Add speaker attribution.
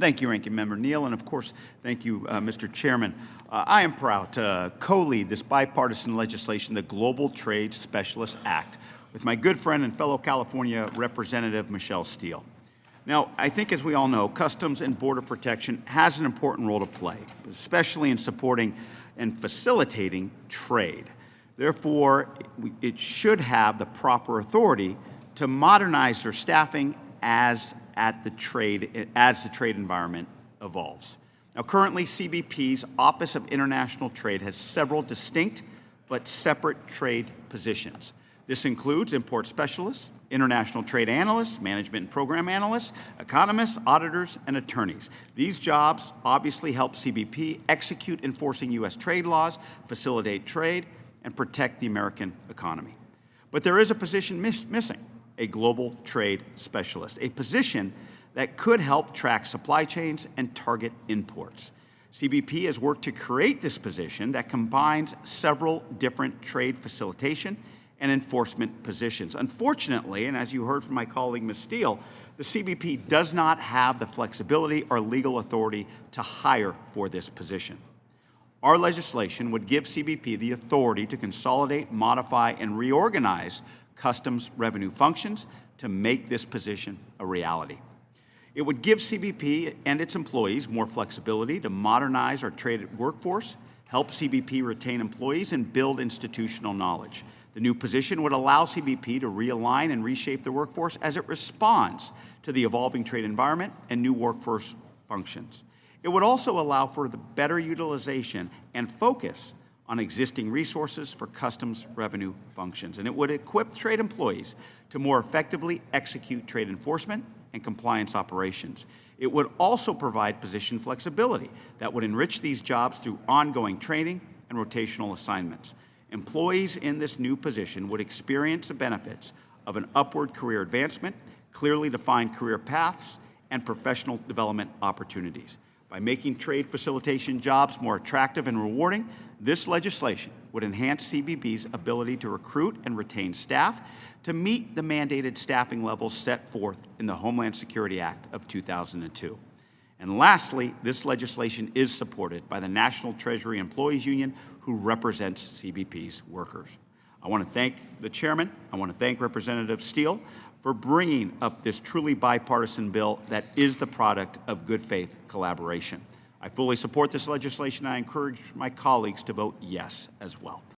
Speaker 1: Thank you, Ranking Member Neal, and of course, thank you, Mr. Chairman. I am proud to co-lead this bipartisan legislation, the Global Trade Specialist Act, with my good friend and fellow California Representative Michelle Steele. Now, I think as we all know, Customs and Border Protection has an important role to play, especially in supporting and facilitating trade. Therefore, it should have the proper authority to modernize their staffing as the trade environment evolves. Now, currently, CBP's Office of International Trade has several distinct but separate trade positions. This includes import specialists, international trade analysts, management and program analysts, economists, auditors, and attorneys. These jobs obviously help CBP execute enforcing U.S. trade laws, facilitate trade, and protect the American economy. But there is a position missing, a global trade specialist, a position that could help track supply chains and target imports. CBP has worked to create this position that combines several different trade facilitation and enforcement positions. Unfortunately, and as you heard from my colleague Ms. Steele, the CBP does not have the flexibility or legal authority to hire for this position. Our legislation would give CBP the authority to consolidate, modify, and reorganize customs revenue functions to make this position a reality. It would give CBP and its employees more flexibility to modernize our trade workforce, help CBP retain employees, and build institutional knowledge. The new position would allow CBP to realign and reshape the workforce as it responds to the evolving trade environment and new workforce functions. It would also allow for the better utilization and focus on existing resources for customs revenue functions, and it would equip trade employees to more effectively execute trade enforcement and compliance operations. It would also provide position flexibility that would enrich these jobs through ongoing training and rotational assignments. Employees in this new position would experience the benefits of an upward career advancement, clearly defined career paths, and professional development opportunities. By making trade facilitation jobs more attractive and rewarding, this legislation would enhance CBP's ability to recruit and retain staff to meet the mandated staffing levels set forth in the Homeland Security Act of 2002. And lastly, this legislation is supported by the National Treasury Employees Union, who represents CBP's workers. I want to thank the chairman. I want to thank Representative Steele for bringing up this truly bipartisan bill that is the product of good faith collaboration. I fully support this legislation. I encourage my colleagues to vote yes as well.